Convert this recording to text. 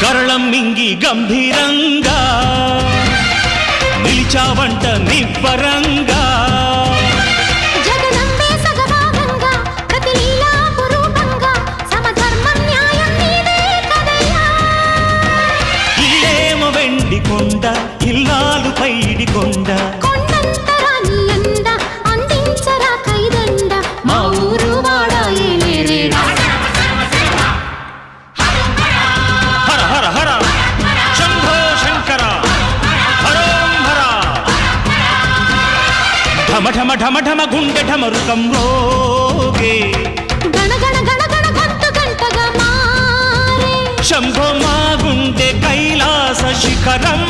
కరళం మింగి గంభీరంగా నిలిచావంట నిబ్బరంగా ఇల్లేమ వెండి కొండ ఇల్లాలు పైడి కొండ మా ఊరు హర హర హర శంభో శంకర హరోం హర ఢమ ఢమ ఢమ ఢమ గుండె ఢమరుకం రోగే శంభో మా గుండె కైలాస శిఖరం